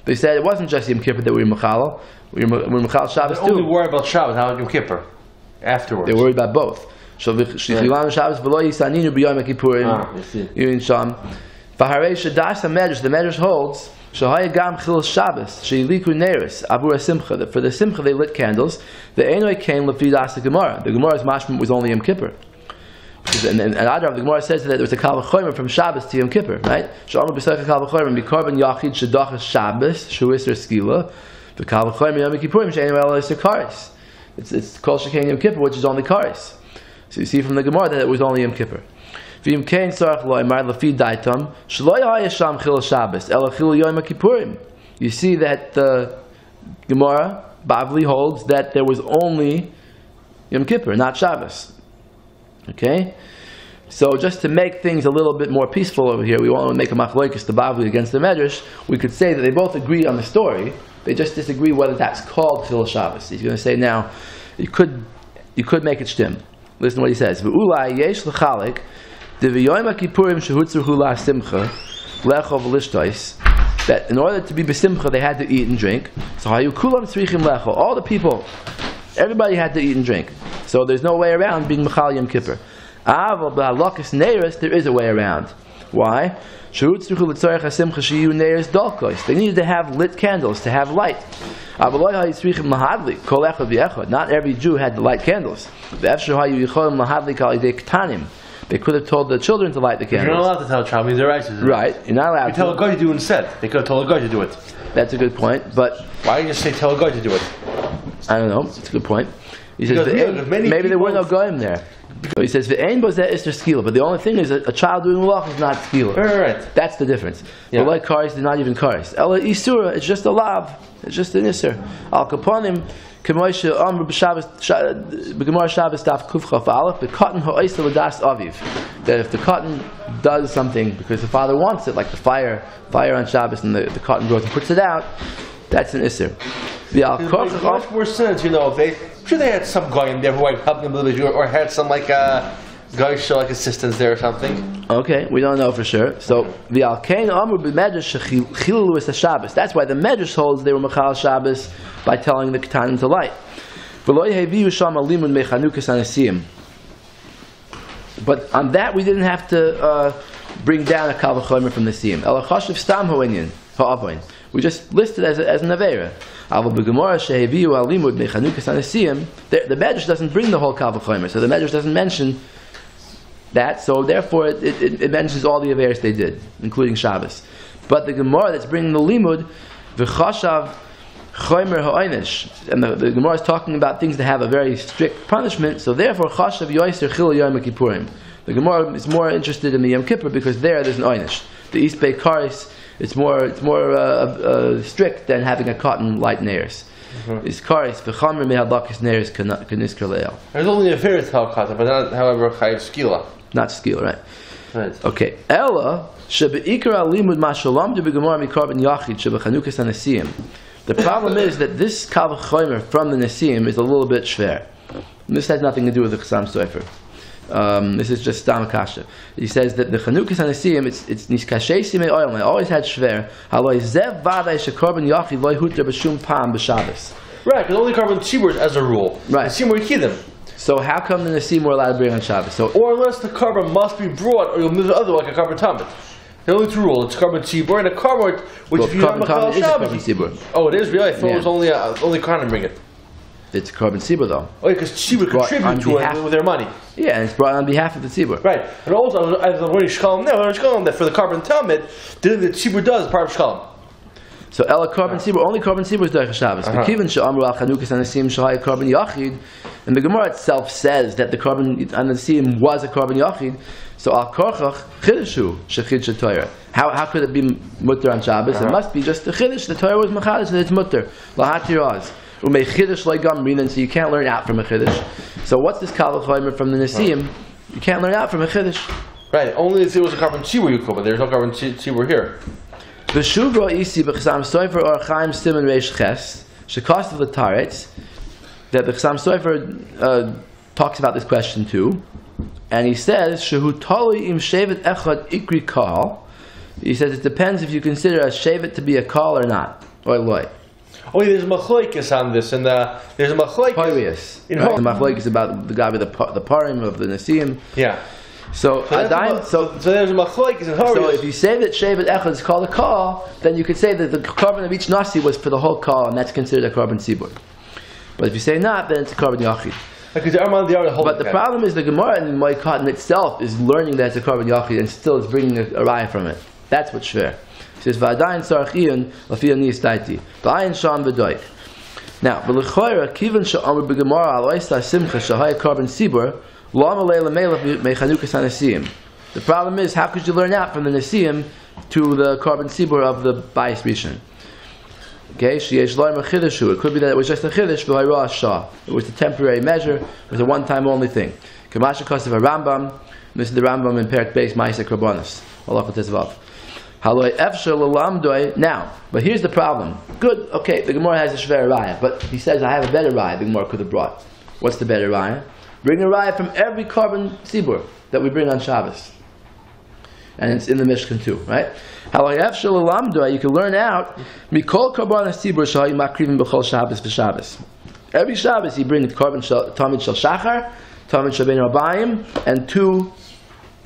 they said it wasn't just Yom Kippur that we were Mechal. We were Mechal Shabbos too. They only worried about Shabbos, not Yom Kippur. Afterwards. They were worried about both. The Medrash holds that for the Simcha they lit candles. The Einoi came Lefidas the Gemara. The Gemara's mashma was only Yom Kippur. And the Gemara says that there was a Kal V'chomer from Shabbos to Yom Kippur, right? Shalom b'saycha Kal V'chomer b'korban yachid shedachas Shabbos shuiser skila v'Kal V'chomer Yom Kippurim she'enu elo iser karis. It's called Shekain Yom Kippur, which is only karis. So you see from the Gemara that it was only Yom Kippur. V'im kein tzarach lo'imar lefi daitam shelo yahayasham chil Shabbos elo chil Yom Kippurim. You see that the Gemara Bavli holds that there was only Yom Kippur, not Shabbos. Okay? So just to make things a little bit more peaceful over here, we want to make a machloikis to Bavli against the Medrash. We could say that they both agree on the story, they just disagree whether that's called Chil Shabbos. He's going to say now, you could make it shtim. Listen to what he says. V'ulai yesh l'chalik V'yoyim HaKippurim shehutzruhu la'simcha lechov l'ishtois, that in order to be besimcha they had to eat and drink. So hayu kulam tzrichim lecho, all the people, everybody had to eat and drink. So there's no way around being Mechal Yom Kippur. Aval b'halakas neiros, there is a way around. Why? Shehutzruhu l'tzorech hasimcha shiyu neiros dalkos. They needed to have lit candles, to have light. Not every Jew had to light candles. They could have told the children to light the candles. You're not allowed to tell a child, means they're righteous. Right, you're not allowed you tell a guy to do it instead. They could have told a guy to do it. That's a good point, but why did you just say tell a guy to do it? I don't know, it's a good point. He says maybe there were no goyim there. So he says v'ein bozeh ister skila, but the only thing is a child doing malach is not skila. Right. That's the difference. But like karis, they're not even karis. Ela isura, it's just a lav, it's just an iser. Al kaponim k'moishe amr b'Shabbos b'Gemara Shabbos daf kufchaf aleph b'katan ha'oisel l'das aviv. That if the cotton does something because the father wants it, like the fire on Shabbos, and the cotton grows and puts it out, that's an iser. The al makes much more sense, if I'm sure they had some guy in there who helped them a little bit, or had some guy show assistants there or something. Okay, we don't know for sure. So the Alkain Amr b'Medrash Chilu is a Shabbos. That's why the Medrash holds they were Mechal Shabbos by telling the Ketanim to light. But on that we didn't have to bring down a Kal V'chomer from the Siyam. El Chashiv Stam Ha'avoin. We just listed as an Avera. The Medrash doesn't bring the whole Kal V'chomer, so the Medrash doesn't mention that, so therefore it mentions all the Averis they did, including Shabbos. But the Gemara that's bringing the Limud, V'chashav Chomer Ha'oinish, and the Gemara is talking about things that have a very strict punishment, so therefore Chashav Yoiser Chil Yom Kippurim. The Gemara is more interested in the Yom Kippur because there's an Oinish. The East Bay Karis, it's more strict than having a cotton light neirs. It's karis v'chamer mehadlakis neirs kanisker leil. There's only a very tall cotton, but not, however, chayiv skila. Not skila, right? Okay. Ella shebeikar alimud mashalam de begemar mikarban yachid shebechanukas anasiyim. The problem is that this Kal V'chomer from the Nesiim is a little bit shver. This has nothing to do with the Chasam Sofer. This is just Stam Kasha. He says that the Chanukas Anisim, it's Niskashei Simei Oil, and I always had Shver. Haloi Zev Vadai Shekorban Yachid Loi Huter B'Shum Pam B'Shabbos. Right, because only carbon tzibur as a rule. Right. The tzibur you them. So how come the Nasim were allowed to bring on Shabbos? So, or unless the carbon must be brought, or you'll move the other like a carbon tamid. The only two rules: it's carbon tzibur and a carbon which if you have a carbon tzibur. Oh, it is really. I thought it was only Cohen bring it. It's carbon tzibur though. Oh, yeah, because tzibur contribute to it with their money. Yeah, and it's brought on behalf of the tzibur. Right, and also as I'm learning shkalim now, that for the carbon tamid, the tzibur does part of shkalim. So Ella carbon tzibur, only carbon tzibur is Doicha Shabbos. But Kivin she'amru al chanukas anasim shahai carbon yachid, and the Gemara itself says that the carbon anasim was a carbon yachid. So al korchach chidushu shechid shetoyra. How could it be mutter on Shabbos? It must be just the chidush. The Torah was machadish and it's mutter. Lahatiraz umei chidush legamrin, so you can't learn out from a chidush. So what's this kalachomer from the nasim? You can't learn out from a chidush. Right. Only if there was a carbon tzibur you could, but there's no carbon tzibur here. V'shuvra isi b'chasam soifer or chaim siman reish ches shekost of the taretz, that the Chasam Sofer talks about this question too, and he says shehu tali im shevet echad ikri kal. He says it depends if you consider a shevet to be a kal or not, or loy. Oh, yeah, there's machlokes on this, and there's a machlokes. Right? The machlokes is about the guy with the parim of the nasim. Yeah. So there's a machlokes in Horius. So if you say that shevet echad is called a kal, then you could say that the carbon of each nasi was for the whole kal, and that's considered a carbon tzibur. But if you say not, then it's a carbon yachid. But the problem is the Gemara in Moed Katan itself is learning that it's a carbon yachid and still is bringing a raya from it. That's what's fair. It says v'adayin sarachiyun lafiyah niyas daiti v'ayin sham v'doik. Now, v'lechoyra kivan she'amr b'Gemara al oisa simcha shahaya carbon tzibur lo amalei l'melech mechanukas hanasim. The problem is, how could you learn out from the nasim to the carbon tzibur of the bayis rishon? Okay, it could be that it was just a chiddush, v'hayra shah. It was a temporary measure. It was a one-time only thing. Kamasha Kosev Rambam. This is the Rambam in Perek Beis Ma'aseh Karbonos. Allah Tezvav. Haloi efshar l'lamdoi. Now, but here's the problem. Good, okay, the Gemara has a shver raya, but he says I have a better raya. The Gemara could have brought. What's the better raya? Bring a raya from every carbon tzibur that we bring on Shabbos, and it's in the Mishkan too, right? You can learn out mikol karbanas tzibur shahi makrivim b'chol Shabbos v'Shabbos. Every Shabbos he brings carbon tamid shel shachar, tamid shel bein rabayim, and 2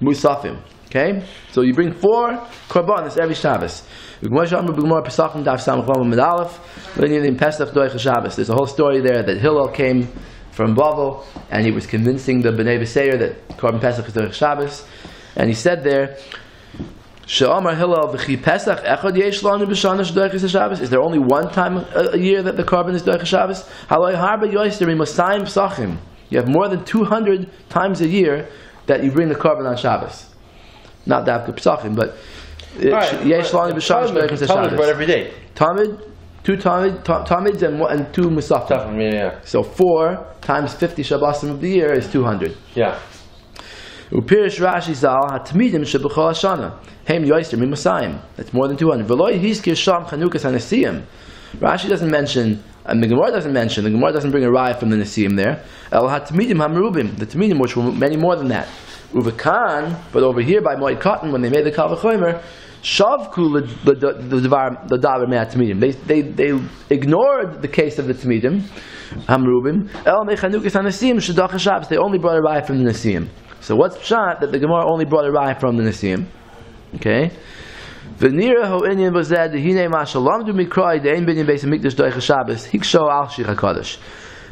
musafim. Okay, so you bring 4 karbanas every Shabbos. There's a whole story there that Hillel came from Bavel and he was convincing the Bnei B'Seir that carbon Pesach is Doich Shabbos, and he said there, She'amar Hillel v'chi Pesach echad yesh lanu b'shana sh'doiches Shabbos. Is there only one time a year that the carbon is doiches Shabbos? Haloi harba yoister imosayim psachim. You have more than 200 times a year that you bring the carbon on Shabbos. Not that psachim, but yesh lanu b'shana sh'doiches Shabbos. Talmud every day. Talmud, 2 Talmuds and 2 musafim. Yeah. So 4 times 50 Shabbosim of the year is 200. Yeah. Upirish Rashi Zal hatmidim shebechol hashana heim yoister mimasayim. That's more than 200. V'loi hizkir sham chanukas hanasiyim. Rashi doesn't mention, and the Gemara doesn't mention. The Gemara doesn't bring a raya from the nasiyim there. El hatmidim hamrubim, the tmidim which were many more than that. Uvekan, but over here by Moed Katan when they made the kal v'chomer, shavku the davar me'at tmidim. They ignored the case of the tmidim hamrubim. El mechanukas hanasiyim shedach Shabbos. They only brought a raya from the nasiyim. So what's pshat that the Gemara only brought a raya from the Nisim? Okay. V'nira ho'inyan b'zed hine ma'shalam du mikrai de'en binyan beis hamikdash doicha Shabbos hiksho al shich hakadosh.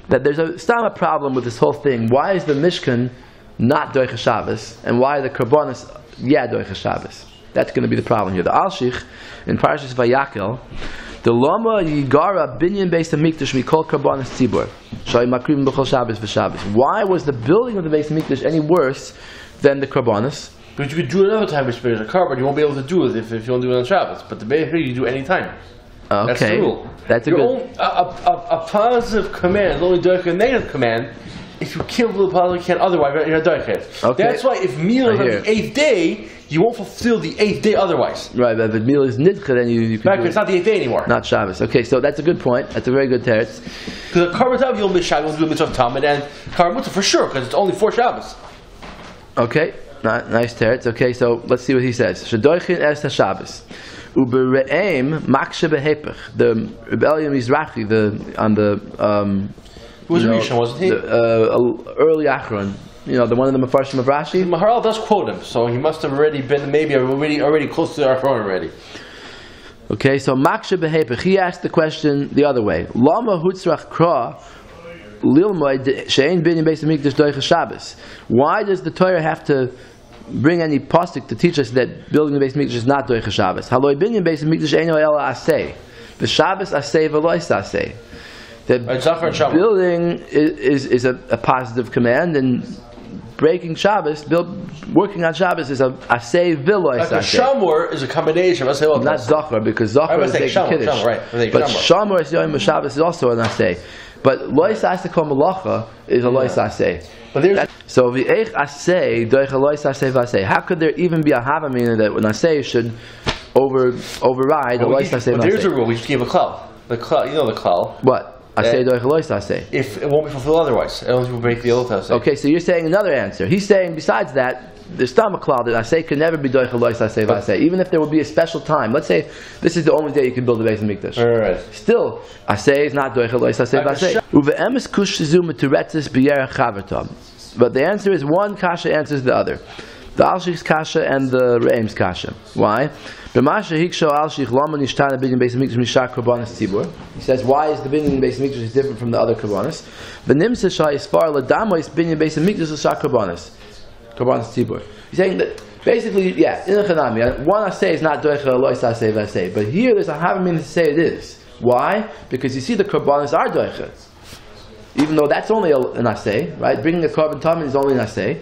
That there's a problem with this whole thing. Why is the Mishkan not doicha Shabbos, and why are the karbonos doicha Shabbos? That's going to be the problem here. The al shich in Parashas Vayakel, the lama yigara binyan beis hamikdash mikol karbonos tzibur. Why was the building of the Beis Hamikdash any worse than the Karbonos? But you could do it another time with a carbon. You won't be able to do it if you don't do it on Shabbos. But the Beis Hamikdash you do any time. Okay. That's the rule. That's a positive command is only doing a negative command if you kill the positive you can't otherwise. You're doichet. Okay. That's why if meal is on the 8th day, you won't fulfill the 8th day otherwise. Right, but if the meal is nidcha, then you can. Right, it's not the 8th day anymore. Not Shabbos. Okay, so that's a good point. That's a very good teretz. Because the carbon tav you'll miss Shabbos, you'll miss Talmud, and carbon mutzah for sure because it's only 4 Shabbos. Okay, nice teretz. Okay, so let's see what he says. Shedoichin es HaShabbos. Ubere'em makshe behepech. The rebellion Mizrachi, on the who was Rishon, wasn't he? Early Achron. You know, the one of the Mefarshim of Rashi. Maharal does quote him, so he must have already been maybe already close to the Achron already. Okay, so makshe behepech. He asked the question the other way. Lama hutzrach kra. Why does the Torah have to bring any pasuk to teach us that building the Beis Mikdash is not doich Shabbos? Haloi binyan Beis Mikdash eino ela aseh. The Shabbos aseh v'lois aseh. That building is a positive command, and breaking Shabbos, working on Shabbos is a aseh v'lois aseh. Shamor is a combination of aseh. Not zachar, because zachar is taking kiddush. But shamor is yom Shabbos is also an aseh. But lois aseh kol malacha is a lois aseh. So v'eich aseh doich a lois aseh v'aseh. How could there even be a hava meaning that when aseh should override a lois aseh v'aseh? There's a rule. We just gave a klal. The klal, you know the klal. What? Aseh doich a lois aseh. If it won't be fulfilled otherwise, it will break the oath aseh. Okay, so you're saying another answer. He's saying besides that, there's stomach klal that aseh can never be doich a lois aseh v'aseh. Even if there would be a special time. Let's say this is the only day you can build a Beis Mikdash. Right. Still, aseh is not doich a lois aseh v'aseh. Uve'emes kush shizu meturetzes b'yerech chavertam. But the answer is one kasha answers the other. The Alshich's kasha and the Re'em's kasha. Why? He says, why is the binyan Beis Mikdash different from the other karbanos? He's saying that basically, yeah, in the Chanami, one aseh is not doicha lois aseh v'aseh, but here there's a havamim to say it is. Why? Because you see the karbanos are doicha, even though that's only an aseh, right? Bringing a korban tamid is only an aseh,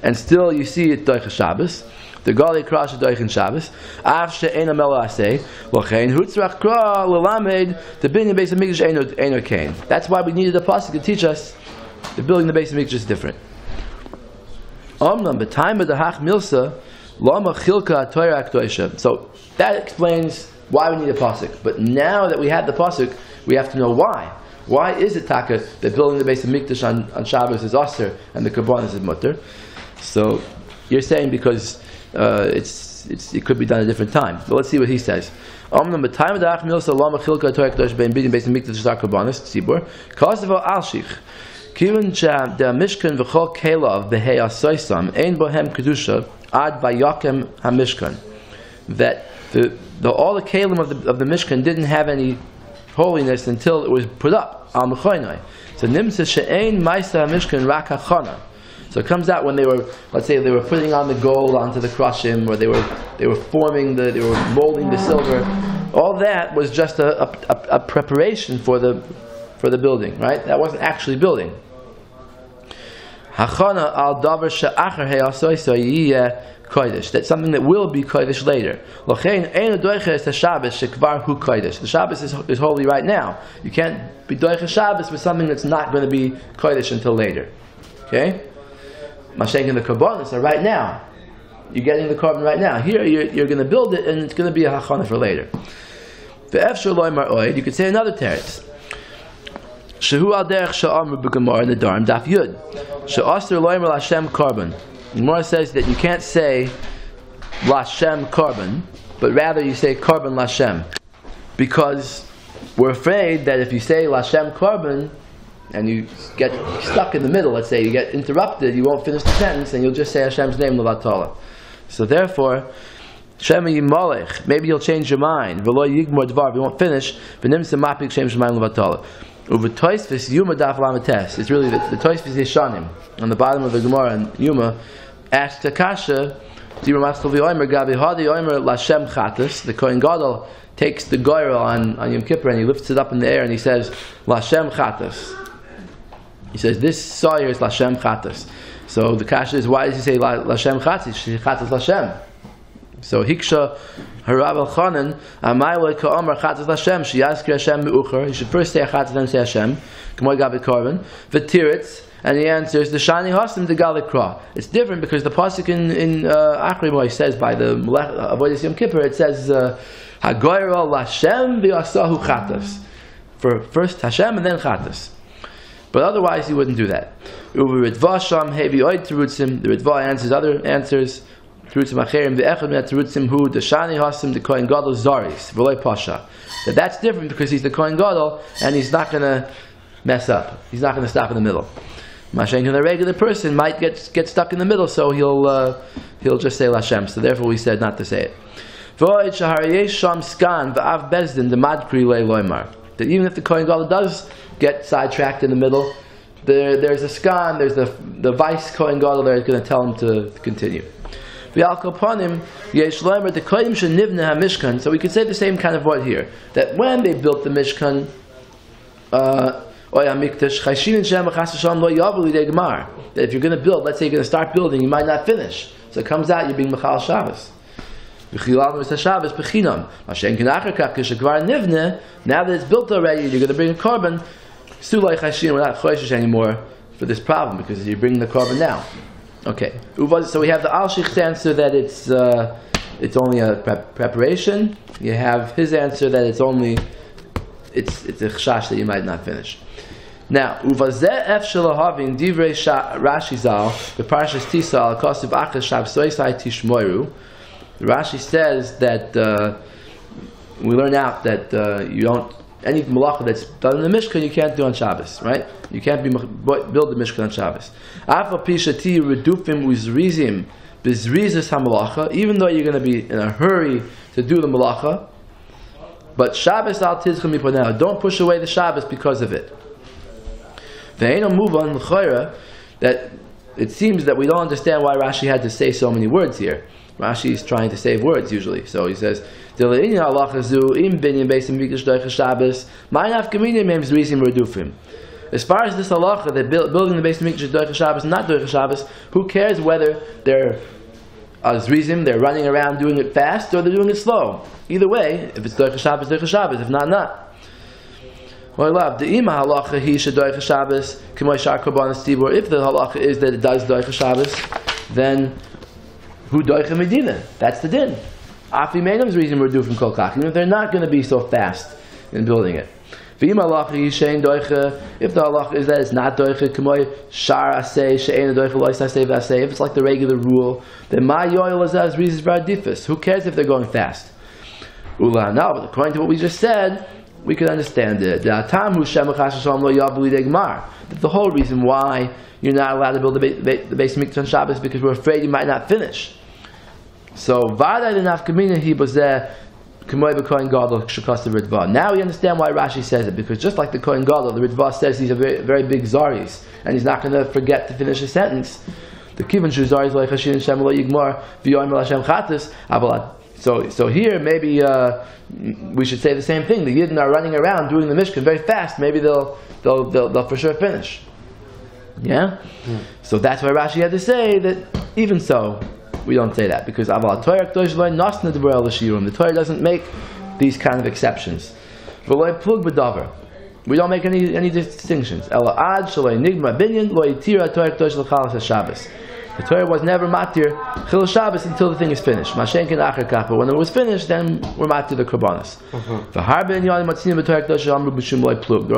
and still you see it doicha Shabbos. The Gali Kra Shadoichin Shabbos. Av she'ena melo aseh. L'chein hutzrach kra l'lamed the binyan Beis Mikdash eino kain. That's why we needed a pasuk to teach us the building the Beis Mikdash is different. Omnam b'time of the hach milsa lama chilka Torah akdoisha. So that explains why we need a pasuk. But now that we have the pasuk, we have to know why. Why is it taka that building the Beis Mikdash on Shabbos is aser and the karbanos is mutter? So you're saying because it could be done at a different time. But let's see what he says. Omnam b'time da'ach milsa lama chilka Torah k'dosh bein bidin Beis Mikdash zar karbanos tzibur kasevo alshich kivin sham the mishkan v'chol kelav v'hei asoisam ein bohem kedusha ad vayakem hamishkan. That all the kelim of the mishkan didn't have any holiness until it was put up al mechoinai. So nimsa she'ein ma'isa hamishkan rak hachana. So it comes out when they were, let's say, they were putting on the gold onto the krushim, or they were forming they were molding the silver. All that was just a preparation for the building, right? That wasn't actually building. Hachana al davar she'achar he'asoisa yiyeh kodesh. That's something that will be kodesh later. L'chein ein doiches the Shabbos shekvar hu kodesh. The Shabbos is holy right now. You can't be doiches Shabbos with something that's not going to be kodesh until later. Okay. Mashayk and the karbanos are right now. You're getting the carbon right now. Here you're going to build it, and it's going to be a hachana for later. You could say another teretz. Shehu al derech she'amru b'gemara in the Darm daf yud. She'aser loimer l'Hashem carbon. Gemara says that you can't say l'Hashem carbon, but rather you say carbon l'Hashem, because we're afraid that if you say l'Hashem carbon and you get stuck in the middle, let's say you get interrupted, you won't finish the sentence, and you'll just say Hashem's name levatala. So therefore, Shema Yimalech, maybe you'll change your mind. V'lo yigmor dvar, we won't finish. V'nimsa mapik Shem Shemayim levatala. Uva toisvis Yuma daf lamates. It's really the toisvis Yeshanim on the bottom of the Gemara, and Yuma asks Takasha, Dibra Maskal v'oimer gabi hadi oimer lashem chatas. The Cohen Gadol takes the goyrel on Yom Kippur and he lifts it up in the air and he says lashem chatas. He says this sawyer is lashem chatas. So the kasha is, why does he say lashem chatas? Chatas lashem. So hiksha harav al chanan amayla ka'amar chatas lashem sheyazkir Hashem me'ucher. You should first say chatas then say Hashem. K'moy gabi korban v'tiritz. And the answer is the shani hasim the galikra. It's different because the pasuk in Achrimoi says by the avodas Yom Kippur, it says hagoyra lashem v'asahu chatas. For first Hashem and then chatas. But otherwise, he wouldn't do that. The Ritva answers other answers. That's different because he's the Kohen Gadol and he's not going to mess up. He's not going to stop in the middle. The regular person might get stuck in the middle, so he'll just say Lashem. So therefore, we said not to say it. That even if the Kohen Gadol does get sidetracked in the middle, there's a skan, there's the vice Kohen Gadol there is going to tell him to continue. So we could say the same kind of word here, that when they built the Mishkan, that if you're going to build, let's say you're going to start building, you might not finish. So it comes out you're being Mechal Shabbos. Now that it's built already, you're going to bring a korban. We're not choishish anymore for this problem because you're bringing the korban now. Okay, so we have the Al-Shich's answer that it's only a preparation. You have his answer that it's a chashash that you might not finish. Now, Uvazeh F Shalahavin Divrei Rashi Zal the Parshas Tisa Al Kosiv Achas Shab Soisai Tishmoiru. Rashi says that we learn out that you don't. Any malacha that's done in the Mishkan, you can't do on Shabbos, right? You can't build the Mishkan on Shabbos. Even though you're going to be in a hurry to do the malacha, but Shabbos al tizchem miponeh, don't push away the Shabbos because of it. That it seems that we don't understand why Rashi had to say so many words here. Rashi is trying to save words usually, so he says, as far as this halacha, that building the base of Mikdash Doicha Shabbos and not Doicha Shabbos, who cares whether they're they're running around doing it fast or they're doing it slow? Either way, if it's Doicha Shabbos, Doicha Shabbos, if not, not. If the halacha is that it does Doicha Shabbos, then who Doicha Medina? That's the din. Afi Meinam's reason we're due from Kol Kach, even if they're not going to be so fast in building it. If the halacha is that it's not Doicha, if it's like the regular rule, then Ma Yoel Azaz reasons for Adifus. Who cares if they're going fast? Ula, no, but according to what we just said, we can understand it. That the whole reason why you're not allowed to build the base Mikdash on Shabbos because we're afraid you might not finish. So now we understand why Rashi says it, because just like the Kohen Gadol, the Ritva says these are very, very big zaris, and he's not going to forget to finish a sentence. The Kivan Shu zaris lo ychashin Shem lo yigmar v'yomer Hashem chatas. So here maybe we should say the same thing. The Yidden are running around doing the Mishkan very fast. Maybe they'll for sure finish. Yeah. So that's why Rashi had to say that even so, we don't say that, because the Torah doesn't make these kind of exceptions. We don't make any distinctions. The Torah was never matir chil Shabbos until the thing is finished. When it was finished, then we're matir the korbanos. There are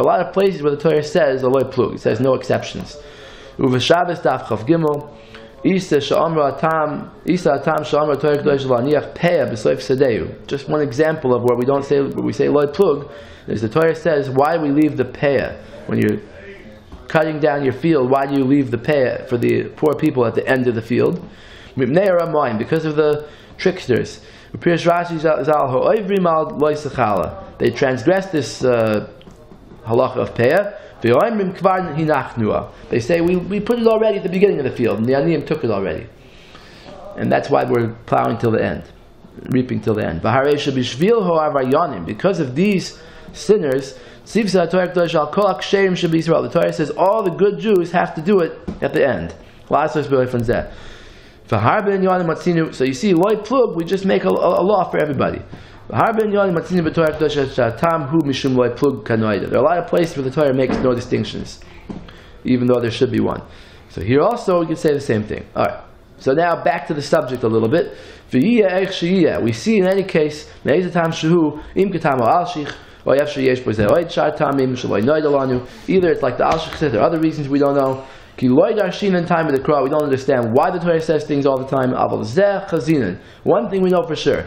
a lot of places where the Torah says aloy plug. It says no exceptions. Just one example of where we don't say, where we say loy plug, is the Torah says, why do we leave the peah when you're cutting down your field? Why do you leave the peah for the poor people at the end of the field? Because of the tricksters. They transgress this halacha of peah. They say we put it already at the beginning of the field, and the Aniyim took it already, and that's why we're plowing till the end, reaping till the end. Because of these sinners, the Torah says all the good Jews have to do it at the end. So you see, loy plug, we just make a law for everybody. There are a lot of places where the Torah makes no distinctions, even though there should be one. So here also we can say the same thing. Alright, so now back to the subject a little bit. We see in any case, Either it's like the Al-Shich said, there are other reasons we don't know. We don't understand why the Torah says things all the time. One thing we know for sure.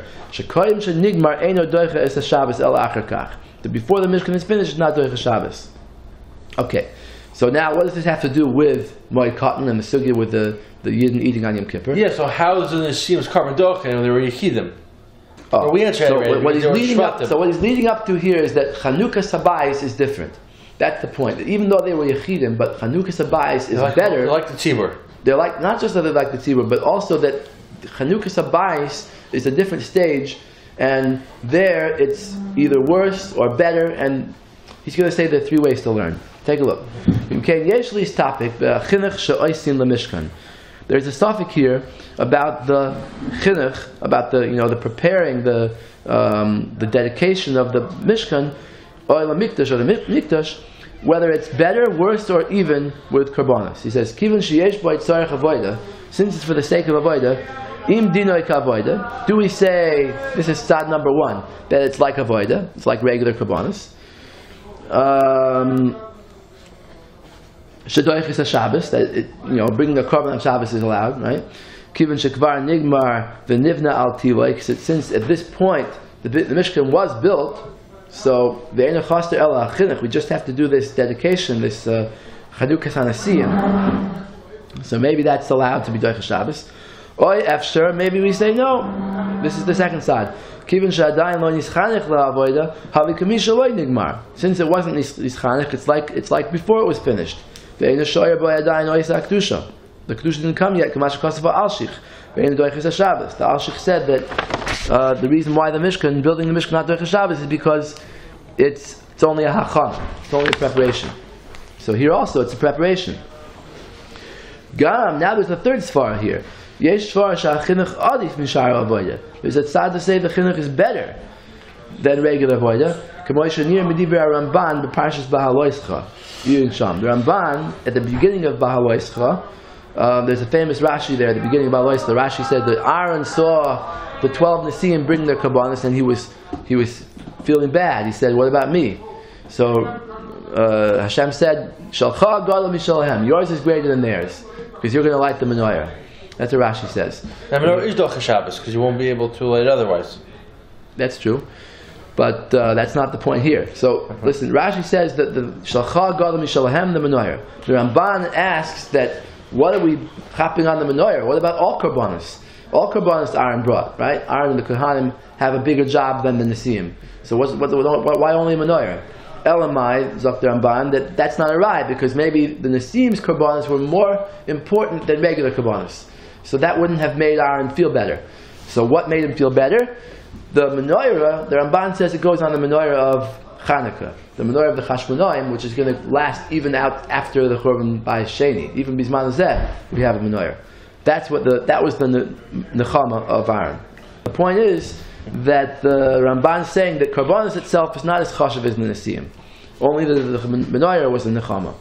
That before the Mishkan is finished, it's not Doicha Shabbos. Okay, so now what does this have to do with Moed Katan and the sugya with the Yidden eating on Yom Kippur? Yeah, so how does the Nesiim's carbon docha and they were Yechidim? Oh, we answered what he's leading up to here is that Chanukah Sabayis is different. That's the point. That even though they were Yechidim, but Chanukah Sabayis is better. They're like the Tzibur. They're like, not just that they're like the Tzibur, but also that Chanukah Sabayis is a different stage, and there it's either worse or better, and he's going to say there are three ways to learn. Take a look. Yeshli's topic, there's a suffix here about the chinuch, about the preparing, the dedication of the Mishkan, or the Mikdash, whether it's better, worse, or even with Karbonos. He says, Kivin sheyesh bo tzarech avoda, since it's for the sake of avoda, im dinoi kavoda, do we say, this is tzad number 1, that it's like avoda, it's like regular Karbonos. Shadoich is a Shabbos, that bringing a korban on Shabbos is allowed, right? Kivin shekvar nigmar v'nivna al tiloy, since at this point the Mishkan was built, so ve'ena chaster ela chinuch, we just have to do this dedication, this chadukas hanasiyim. So maybe that's allowed to be doich Shabbos. Oy efshar, maybe we say no. This is the second side. Kivin shadayin lo nischanich la'avoda havi kamisha lo nigmar. Since it wasn't nischanich, it's like before it was finished. The Kedusha didn't come yet. The Al-Shich said that the reason why building the Mishkan not Doicha Shabbos is because it's only a hacham, it's only a preparation. So here also it's a preparation. Now there's a third svara here. There's a tzad to say the chinuch is better than regular avoda. The Ramban, at the beginning of Bahaloischa, there's a famous Rashi there at the beginning of Bahaloischa. Rashi said that Aaron saw the 12 Nesiim bring their Kabbanis and he was feeling bad. He said, what about me? So Hashem said, Shalcha Gadol Mishalahem, yours is greater than theirs, because you're going to light the menorah. That's what Rashi says. The menorah is Docha Shabbos, because you won't be able to light it otherwise. That's true. But that's not the point here. So listen, Rashi says that the Shalcha Gadol Mishalahem, the menorah. The Ramban asks that, what are we chapping on the menorah? What about all Karbanos? All Karbanos Aaron brought, right? Aaron and the Kohanim have a bigger job than the Nesiim. So why only menorah? Elamai, Zok the Ramban, that's not a right, because maybe the Nesiim's Karbanos were more important than regular Karbanos. So that wouldn't have made Aaron feel better. So what made him feel better? The menorah, the Ramban says it goes on the menorah of Chanukah, the menorah of the Chashmonaim, which is going to last even out after the Churban by Sheni. Even Bisman Zeh, we have a menorah. That was the nechama of Aaron. The point is that the Ramban is saying that Karbanos itself is not as chashav as the Nesiim. Only the menorah was the nechama.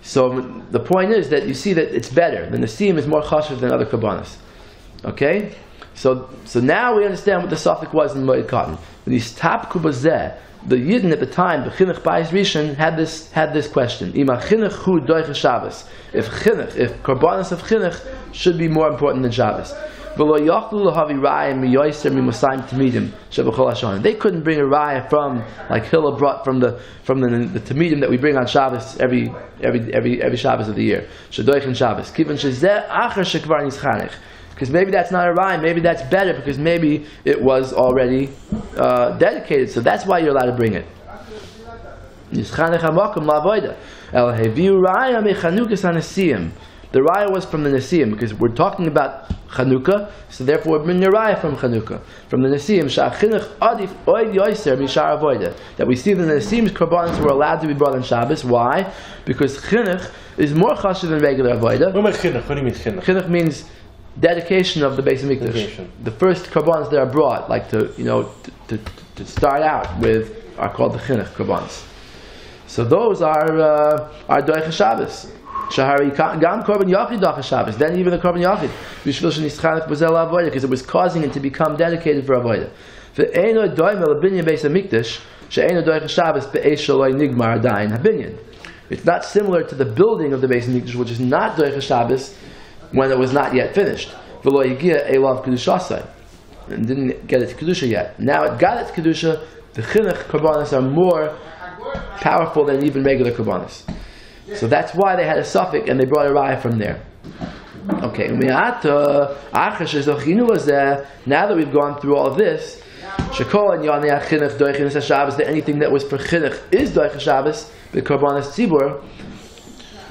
So the point is that you see that it's better. The Nesiim is more chashav than other Karbanos. Okay? So now we understand what the suffix was in Moed Katan. When he's tap kubazeh, the Yidden at the time, the chinuch Bayis Rishon, had this question: Ima chinuch hu doicha Shabbos? If Karbanos of chinuch should be more important than Shabbos. They couldn't bring a raya from, like Hillel brought from the Tamidim that we bring on Shabbos every Shabbos of the year. Shadoich Shabbos. Because maybe that's not a raya, maybe that's better, because maybe it was already dedicated. So that's why you're allowed to bring it. The raya was from the Nesiim, because we're talking about Chanukah, so therefore we bring the raya from Chanukah, from the Nesiim. That we see that the Nesiim's Karbanos were allowed to be brought on Shabbos. Why? Because chinuch is more chashuv than regular avodah. What do you mean chinuch? Chinuch means dedication of the Beis Hamikdash. The first Karbanos that are brought, like to start out with, are called the chinuch Karbanos. So those are doicha Shabbos. Shahari gam korban yachid doicha Shabbos. Then even the korban yachid, because it was causing it to become dedicated for avodah. The eino doim el binyan Beis Hamikdash. she'eino doicha Shabbos be'esh shaloi nigmar adayin habinyan. It's not similar to the building of the Beis Hamikdash, which is not doicha Shabbos when it was not yet finished. V'lo yigia elav kedushasai, and didn't get its kedusha yet. Now it got its kedusha. The chinuch korbanos are more powerful than even regular korbanos. So that's why they had a suffix and they brought a raya from there. Okay, now that we've gone through all of this, that anything that was for chinuch is doicha Shabbos, the korbanos tzibur.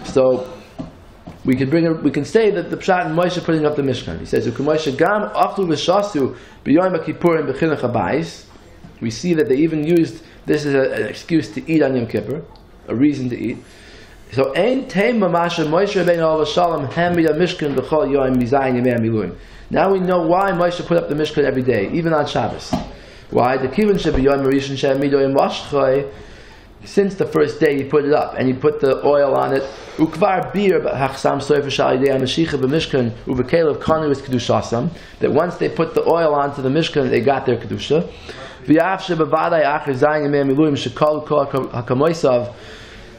So we can say that the pshat in Moshe putting up the Mishkan. He says, we see that they even used this as an excuse to eat on Yom Kippur, a reason to eat. So, ein tema masha Moshe Rabbeinu alav shalom hamid Mishkan b'chol yom mizayin yemei miluim. Now we know why Moshe put up the Mishkan every day, even on Shabbos. Why? The kivun shebiyom rishon she'amido yom mashchay. Since the first day he put it up and he put the oil on it. Ukvar bir hachsam soifer shalidei hamashicha b'Mishkan ubekelev kanu is kedushasam. That once they put the oil onto the Mishkan, they got their kedusha. V'yaf shebavadai acher zayin yemei miluim shekol kol hakamoisav.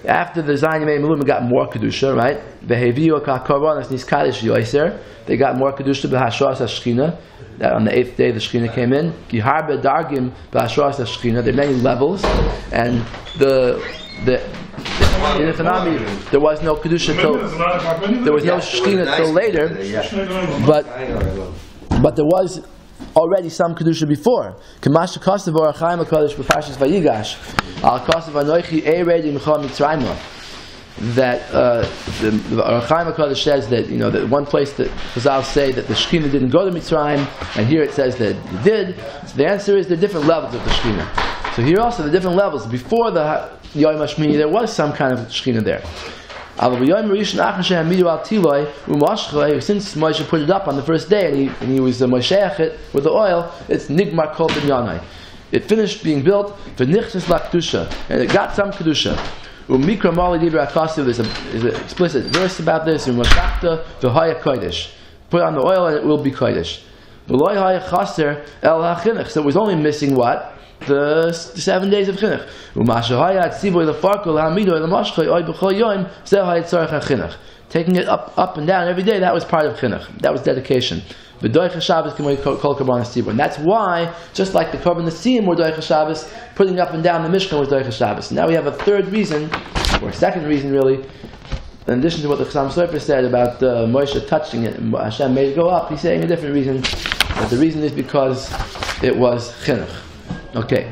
After the Zayin Yemei Miluim, got more kedusha, right? Behavior kakorbanos niskadish yoiser. They got more kedusha b'hashras hashchina. That on the 8th day the shchina came in. Giharbe dargim b'hashras hashchina. There are many levels, and in the Tanami there was no kedusha till there was no shchina till later, but there was already some kedusha before. Kamash kasav or Chaim HaKadosh b'Parshas Vayigash al kasav anoichi ered imcha mitzrayma. That the Chaim HaKadosh says that that one place that Chazal say that the Shekhinah didn't go to Mitzrayim, and here it says that it did. So the answer is the different levels of the Shekhinah. So here also the different levels. Before the Yom HaShmini there was some kind of Shekhinah there. Since Moshe put it up on the first day and he was Mosheach it with the oil, it's Nigmar Kol Binyanai. It finished being built for Nichnas La Kedusha, and it got some Kedusha. Umikra Mali Dibra Akasiv is an explicit verse about this. Umashakta V'haya Kodesh. Put on the oil and it will be Kodesh. V'loi Haya Chaser El HaChinuch. So it was only missing what? The 7 days of chinuch. Taking it up and down every day, that was part of chinuch. That was dedication. And that's why, just like the korban nesim were doicha Shabbos, putting up and down the Mishkan was doicha Shabbos. Now we have a third reason, or a second reason really, in addition to what the Chassam Sofer said about Moshe touching it and Hashem made it go up. He's saying a different reason, but the reason is because it was chinuch. Okay.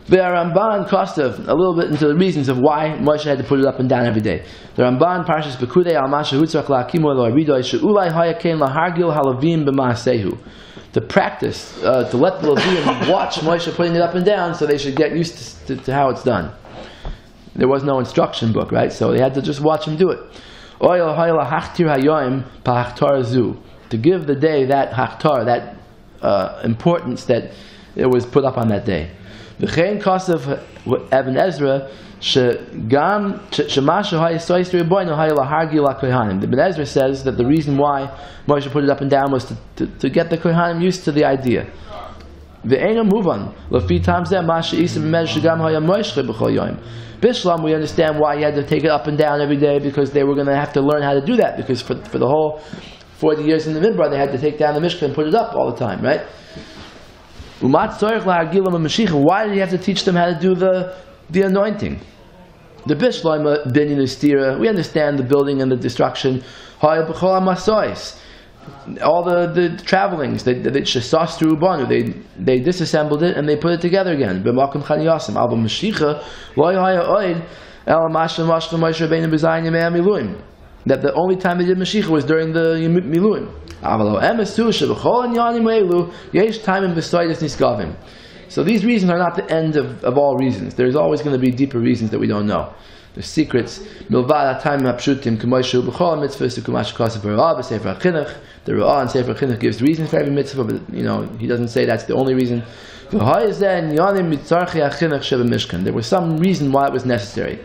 The Ramban Kostov a little bit into the reasons of why Moshe had to put it up and down every day. The Ramban Parshas Bekudei Al Masha Hutzach La'akimo Lo Aridoi She'ulai Hayakein LaHargil Halavim B'Maasehu. To practice, to let the Levim watch Moshe putting it up and down, so they should get used to how it's done. There was no instruction book, right? So they had to just watch him do it. Oyel Hayla Hachtir Hayoim Pa'achtar Zu. To give the day that hachtar, that importance that it was put up on that day. V'chein kasav Ibn Ezra shegam shemashu hayasoyis riboyno hayalahargi lakohanim. The Ibn Ezra says that the reason why Moshe put it up and down was to get the kohanim used to the idea. V'eino muvan lafi tam zeh masha isa b'mez shegam hayamoyshche b'chol yoyim. Bishlam, we understand why he had to take it up and down every day, because they were going to have to learn how to do that, because for the whole 40 years in the Midbar they had to take down the Mishkan and put it up all the time, right? Why did he have to teach them how to do the anointing? The Bishlam binyan ustira, we understand the building and the destruction. All the travelings, they disassembled it and they put it together again. That the only time they did Mashiach was during the Miluim. So these reasons are not the end of all reasons. There's always going to be deeper reasons that we don't know. There's secrets. The Ra'ah in Sefer Chinuch gives reasons for every mitzvah, but he doesn't say that's the only reason. There was some reason why it was necessary.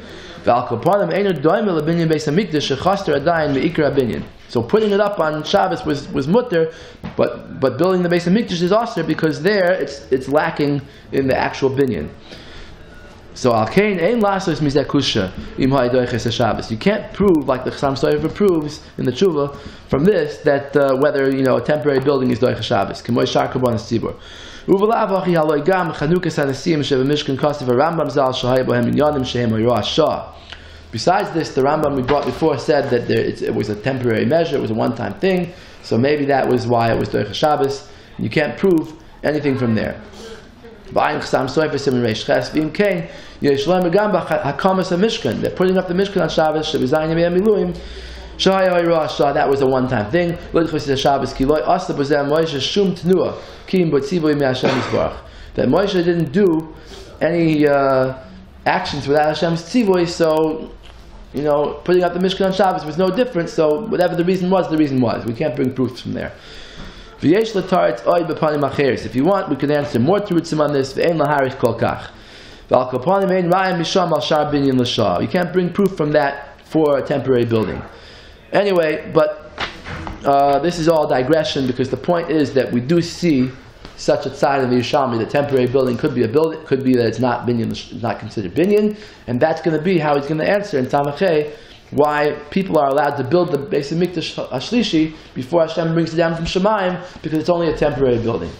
So putting it up on Shabbos was mutter, but building the Beis Hamikdash is aser because there it's lacking in the actual binyan. So al kain ein lasos mizeh kusha im ha'edoiches Shabbos. You can't prove like the Chassam Sofer proves in the Tshuva from this that whether a temporary building is doiches Shabbos. K'moy shar karbonos tzibur. Uvelav achi haloi gam chanukas hanasim sheva mishkan kosev Rambam zal shahaya bohem inyanim shehem ha'yirah shah. Besides this, the Rambam we brought before said that it was a temporary measure, it was a one-time thing, so maybe that was why it was doiches Shabbos. You can't prove anything from there. They're putting up the Mishkan on Shabbos. That was a one-time thing. That Moshe didn't do any actions without Hashem's tzivoy, so putting up the Mishkan on Shabbos was no different. So whatever the reason was, the reason was. We can't bring proofs from there. If you want, we can answer more terutzim on this. You can't bring proof from that for a temporary building. Anyway, but this is all digression because the point is that we do see such a side of the Yerushalmi. The temporary building could be a building, could be that it's not binyan, it's not considered binyan, and that's going to be how he's going to answer in Tamachei why people are allowed to build the Beis Hamikdash Ashlishi before Hashem brings it down from Shemayim, because it's only a temporary building.